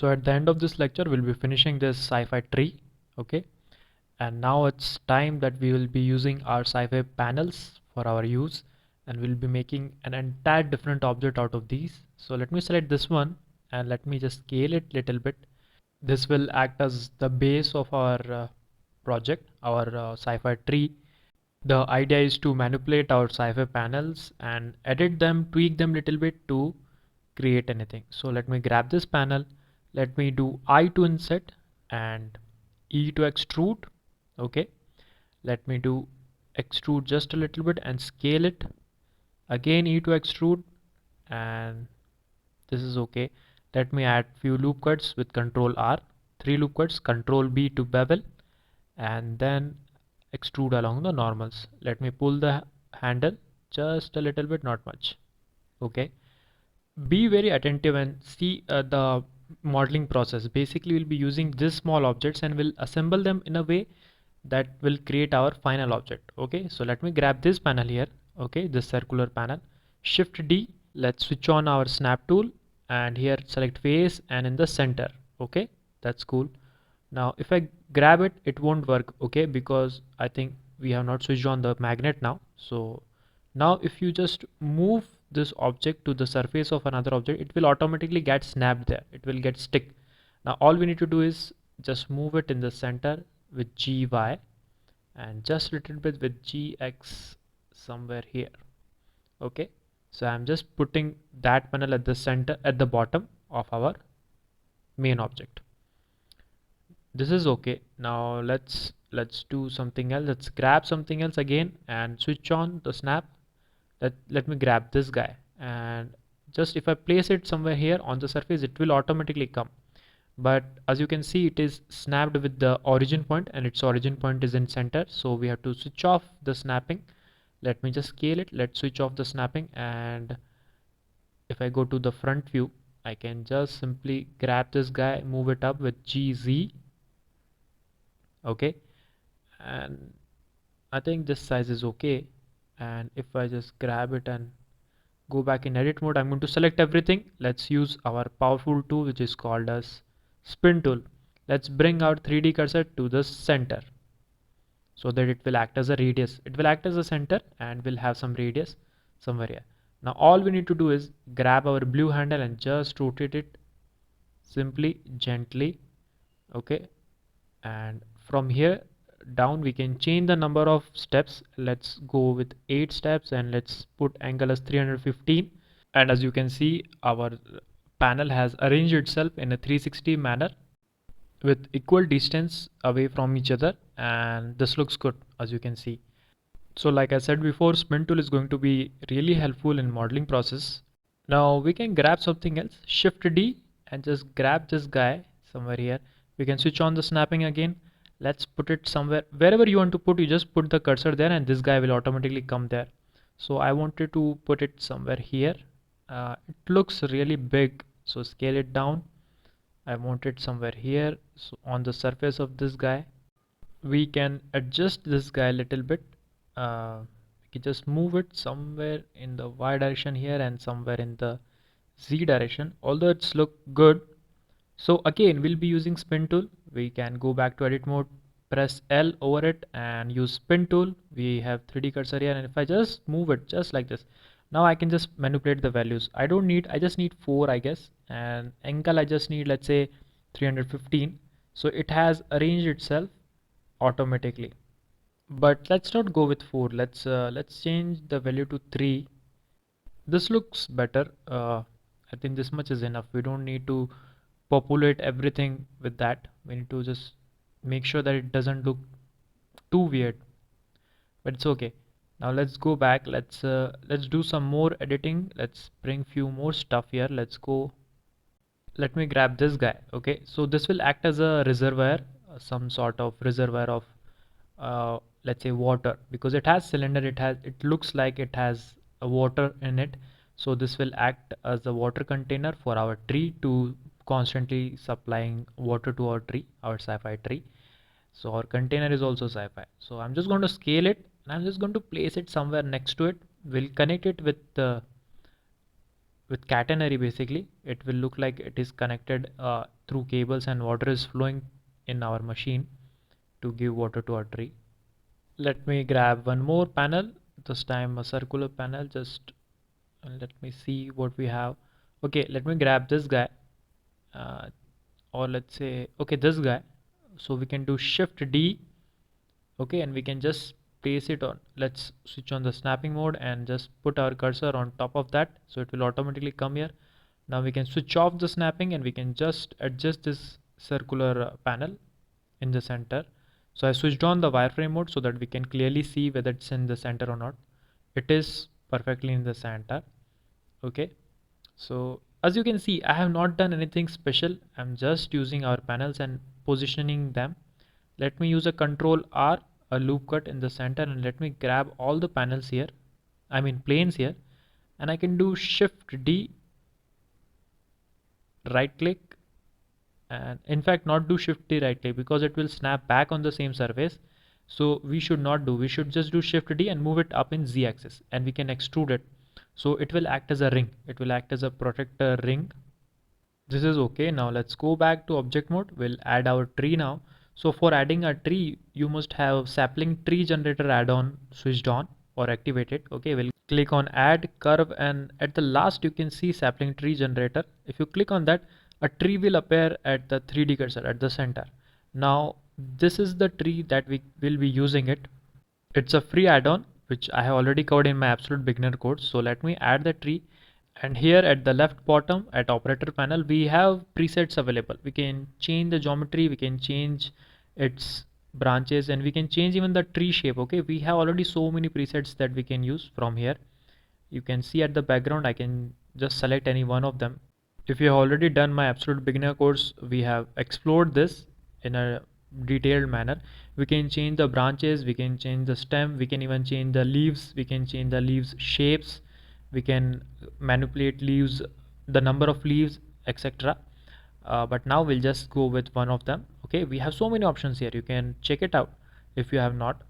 So at the end of this lecture, we'll be finishing this sci-fi tree. Okay. And now it's time that we will be using our sci-fi panels for our use, and we'll be making an entire different object out of these. So let me select this one and let me just scale it little bit. This will act as the base of our project, our sci-fi tree. The idea is to manipulate our sci-fi panels and edit them, tweak them little bit to create anything. So let me grab this panel, let me do I to insert and E to extrude. Okay, let me do extrude just a little bit and scale it. Again E to extrude, and this is okay. Let me add few loop cuts with control R, 3 loop cuts, control B to bevel, and then extrude along the normals. Let me pull the handle just a little bit, not much. Okay, be very attentive and see the modeling process. Basically we'll be using these small objects and we'll assemble them in a way that will create our final object. Okay, so let me grab this panel here. Okay, this circular panel, shift D, let's switch on our snap tool and here select face and in the center. Okay, that's cool. Now if I grab it, it won't work. Okay, because I think we have not switched on the magnet now. So now if you just move this object to the surface of another object, it will automatically get snapped there, it will get stick. Now all we need to do is just move it in the center with GY and just a little bit with GX somewhere here. Okay, so I'm just putting that panel at the center, at the bottom of our main object. This is okay. Now let's do something else. Let's grab something else again and switch on the snap. Let me grab this guy, and just if I place it somewhere here on the surface, it will automatically come. But as you can see, it is snapped with the origin point and its origin point is in center, so we have to switch off the snapping. Let me just scale it. Let's switch off the snapping, and if I go to the front view, I can just simply grab this guy, move it up with GZ. Okay, and I think this size is okay. And if I just grab it and go back in edit mode, I'm going to select everything. Let's use our powerful tool which is called as spin tool. Let's bring our 3D cursor to the center so that it will act as a radius. It will act as a center and will have some radius somewhere here. Now all we need to do is grab our blue handle and just rotate it simply, gently. Okay, and from here down we can change the number of steps. Let's go with 8 steps and let's put angle as 315. And as you can see, our panel has arranged itself in a 360 manner with equal distance away from each other, and this looks good as you can see. So like I said before, spin tool is going to be really helpful in modeling process. Now we can grab something else, shift D and just grab this guy somewhere here. We can switch on the snapping again. Let's put it somewhere, wherever you want to put, you just put the cursor there and this guy will automatically come there. So I wanted to put it somewhere here. It looks really big, so scale it down. I want it somewhere here, so on the surface of this guy. We can adjust this guy a little bit. We can just move it somewhere in the Y direction here and somewhere in the Z direction, although it's look good. So again, we'll be using spin tool. We can go back to edit mode, press L over it and use spin tool. We have 3D cursor here, and if I just move it just like this, now I can just manipulate the values. I just need 4 I guess, and angle I just need, let's say 315. So it has arranged itself automatically. But let's not go with 4. Let's change the value to 3. This looks better. I think this much is enough. We don't need to populate everything with that. We need to just make sure that it doesn't look too weird, but it's okay. Now let's go back. Let's do some more editing. Let's bring few more stuff here. Let's go. Let me grab this guy. Okay, so this will act as a reservoir, some sort of reservoir of let's say water, because it has cylinder. It looks like it has a water in it. So this will act as a water container for our tree to constantly supplying water to our tree, our sci-fi tree. So our container is also sci-fi. So I'm just going to scale it and I'm just going to place it somewhere next to it. We'll connect it with with catenary. Basically it will look like it is connected through cables and water is flowing in our machine to give water to our tree. Let me grab one more panel, this time a circular panel, just let me see what we have. Okay, let me grab this guy, uh, or let's say, okay, this guy. So we can do shift D, okay, and we can just place it on. Let's switch on the snapping mode and just put our cursor on top of that, so it will automatically come here. Now we can switch off the snapping and we can just adjust this circular panel in the center. So I switched on the wireframe mode so that we can clearly see whether it's in the center or not. It is perfectly in the center. Okay, so as you can see, I have not done anything special. I'm just using our panels and positioning them. Let me use a control R, a loop cut in the center, and let me grab all the panels here, I mean planes here, and I can do shift D, right click, and in fact not do shift D right click because it will snap back on the same surface. So we should not do, we should just do shift D and move it up in Z axis, and we can extrude it. So it will act as a ring, it will act as a protector ring. This is okay. Now let's go back to object mode. We'll add our tree now. So for adding a tree, you must have sapling tree generator add-on switched on or activated. Okay, we'll click on add curve, and at the last you can see sapling tree generator. If you click on that, a tree will appear at the 3D cursor at the center. Now this is the tree that we will be using it. It's a free add-on which I have already covered in my absolute beginner course. So let me add the tree, and here at the left bottom at operator panel we have presets available. We can change the geometry, we can change its branches, and we can change even the tree shape. Okay, we have already so many presets that we can use from here. You can see at the background I can just select any one of them. If you have already done my absolute beginner course, we have explored this in a detailed manner. We can change the branches, we can change the stem, we can even change the leaves, we can change the leaves shapes, we can manipulate leaves, the number of leaves, etc. But now we'll just go with one of them. Okay, we have so many options here, you can check it out if you have not,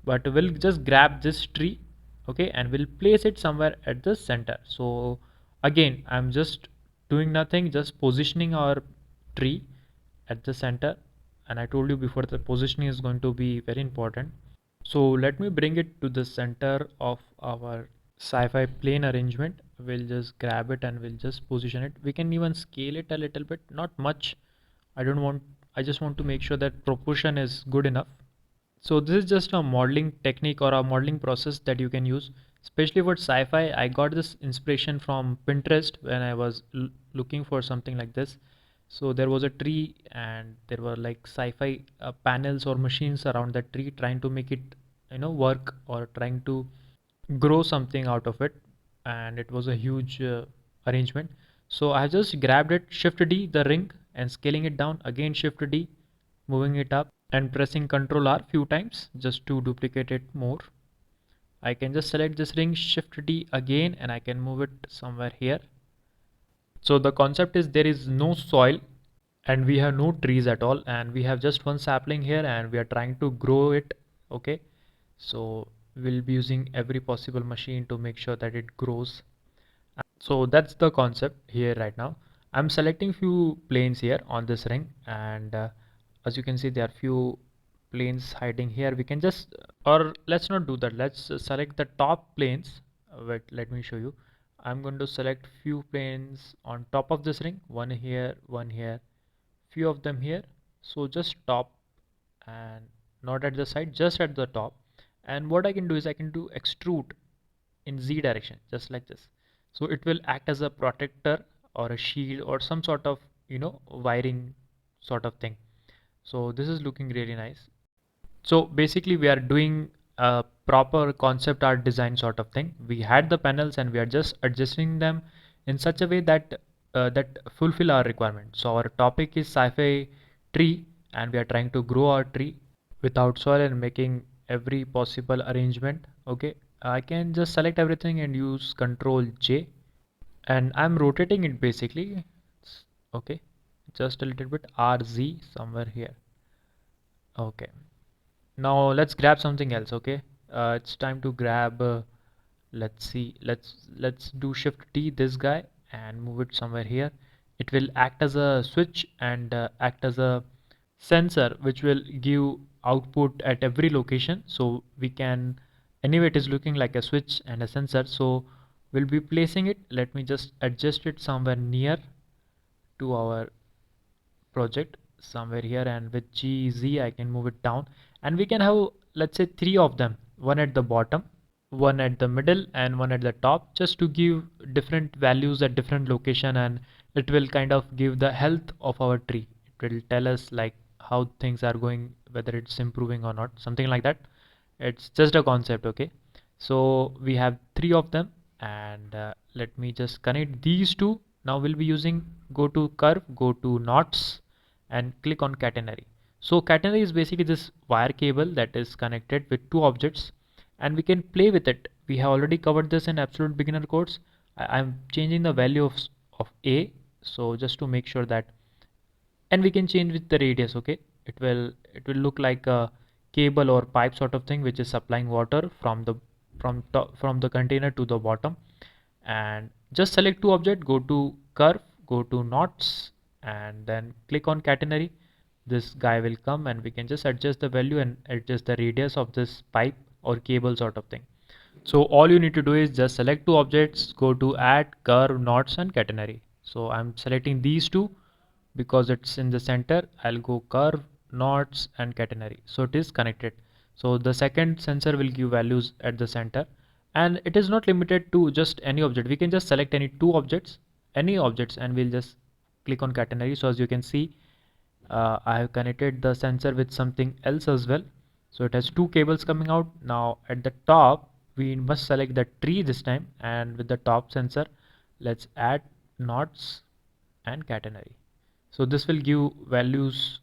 but we'll just grab this tree, okay, and we'll place it somewhere at the center. So again, I'm just doing nothing, just positioning our tree at the center, and I told you before the positioning is going to be very important. So let me bring it to the center of our sci-fi plane arrangement. We'll just grab it and we'll just position it. We can even scale it a little bit, not much. I don't want, I just want to make sure that proportion is good enough. So this is just a modeling technique or a modeling process that you can use, especially for sci-fi. I got this inspiration from Pinterest when I was looking for something like this. So there was a tree and there were like sci-fi panels or machines around that tree trying to make it, work or trying to grow something out of it, and it was a huge arrangement. So I just grabbed it, shift D the ring, and scaling it down, again shift D, moving it up, and pressing Ctrl R few times just to duplicate it more. I can just select this ring, shift D again, and I can move it somewhere here. So the concept is there is no soil and we have no trees at all, and we have just one sapling here and we are trying to grow it. Okay, so we'll be using every possible machine to make sure that it grows. So that's the concept here right now. I'm selecting few planes here on this ring, and as you can see there are few planes hiding here. We can just, or let's not do that, let's select the top planes. Wait, let me show you. I'm going to select few planes on top of this ring, one here, few of them here. So just top, and not at the side, just at the top. And what I can do is I can do extrude in Z direction, just like this. So it will act as a protector or a shield or some sort of, wiring sort of thing. So this is looking really nice. So basically we are doing a proper concept art design sort of thing. We had the panels and we are just adjusting them in such a way that that fulfill our requirement. So our topic is sci-fi tree, and we are trying to grow our tree without soil and making every possible arrangement. Okay, I can just select everything and use Control J, and I'm rotating it basically. Okay, just a little bit, RZ somewhere here. Okay, now let's grab something else. Okay, it's time to grab let's see, let's do shift T this guy, and move it somewhere here. It will act as a switch and act as a sensor which will give output at every location. So we can, anyway it is looking like a switch and a sensor, so we'll be placing it. Let me just adjust it somewhere near to our project somewhere here, and with GZ I can move it down, and we can have, let's say, three of them, one at the bottom, one at the middle, and one at the top, just to give different values at different location, and it will kind of give the health of our tree. It will tell us like how things are going, whether it's improving or not, something like that. It's just a concept, okay? So we have three of them, and let me just connect these two. Now we'll be using, go to curve, go to knots, and click on catenary. So catenary is basically this wire cable that is connected with two objects, and we can play with it. We have already covered this in absolute beginner course. I'm changing the value of A, so just to make sure that, and we can change with the radius, okay? It will look like a cable or pipe sort of thing which is supplying water from the from the container to the bottom. And just select two object, go to curve, go to knots, and then click on catenary. This guy will come, and we can just adjust the value and adjust the radius of this pipe or cable sort of thing. So all you need to do is just select two objects, go to add, curve, knots, and catenary. So I'm selecting these two because it's in the center. I'll go curve, knots, and catenary. So it is connected. So the second sensor will give values at the center, and it is not limited to just any object. We can just select any objects, and we'll just click on catenary. So as you can see, I have connected the sensor with something else as well. So it has two cables coming out. Now at the top, we must select the tree this time, and with the top sensor, let's add knots and catenary. So this will give values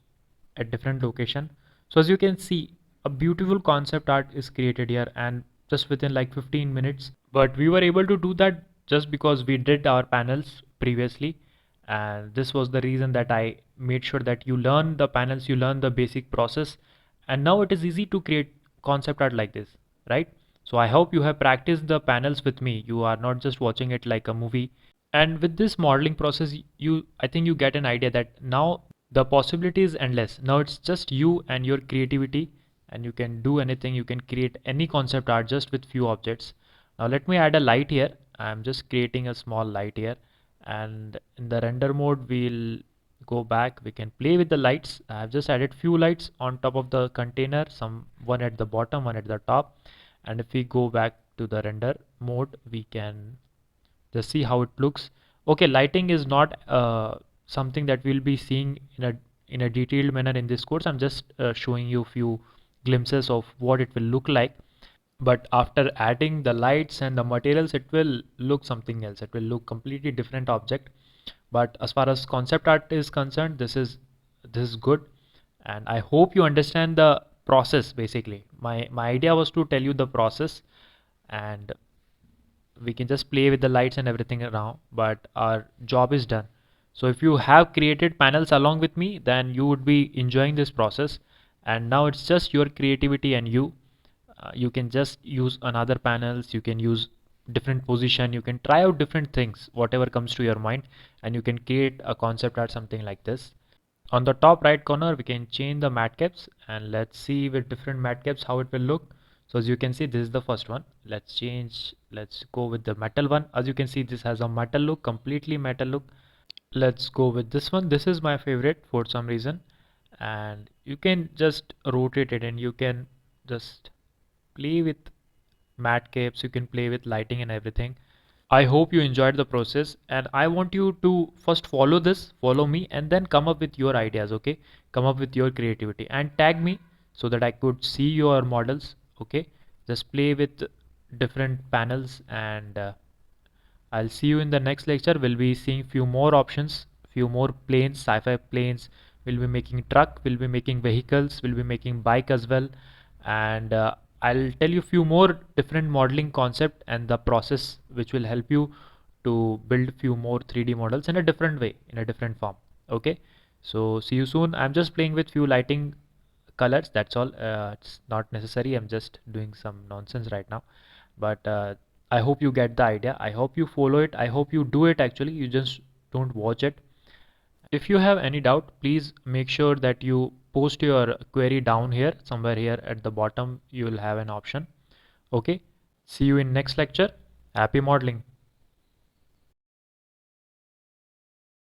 at different location. So as you can see, a beautiful concept art is created here, and just within like 15 minutes. But we were able to do that just because we did our panels previously, and this was the reason that I made sure that you learn the panels, you learn the basic process, and now it is easy to create concept art like this, right? So I hope you have practiced the panels with me. You are not just watching it like a movie. And with this modeling process, I think you get an idea that now the possibility is endless. Now it's just you and your creativity, and you can do anything. You can create any concept art just with few objects. Now let me add a light here. I'm just creating a small light here, and in the render mode we'll go back. We can play with the lights. I've just added few lights on top of the container, some one at the bottom, one at the top. And if we go back to the render mode, we can just see how it looks. Okay, lighting is not something that we'll be seeing in a detailed manner in this course. I'm just showing you a few glimpses of what it will look like. But after adding the lights and the materials, it will look something else. It will look completely different object. But as far as concept art is concerned, this is good, and I hope you understand the process. Basically, my idea was to tell you the process, and we can just play with the lights and everything around, but our job is done. So if you have created panels along with me, then you would be enjoying this process, and now it's just your creativity and you can just use another panels, you can use different position, you can try out different things, whatever comes to your mind, and you can create a concept art something like this. On the top right corner, we can change the matte caps, and let's see with different matte caps how it will look. So as you can see, this is the first one. Let's go with the metal one. As you can see, this has a metal look, completely metal look. Let's go with this one. This is my favorite for some reason, and you can just rotate it, and you can just play with matte caps, you can play with lighting and everything. I hope you enjoyed the process, and I want you to first follow me, and then come up with your ideas, okay? Come up with your creativity and tag me so that I could see your models, okay? Just play with different panels, and I'll see you in the next lecture. We'll be seeing few more options, few more planes, sci-fi planes. We'll be making truck, we'll be making vehicles, we'll be making bike as well. And I'll tell you few more different modeling concept and the process which will help you to build few more 3D models in a different way, in a different form. Okay. So see you soon. I'm just playing with few lighting colors. That's all. It's not necessary. I'm just doing some nonsense right now. But I hope you get the idea. I hope you follow it. I hope you do it actually. You just don't watch it. If you have any doubt, please make sure that you post your query down here. Somewhere here at the bottom, you will have an option. Okay. See you in next lecture. Happy modeling.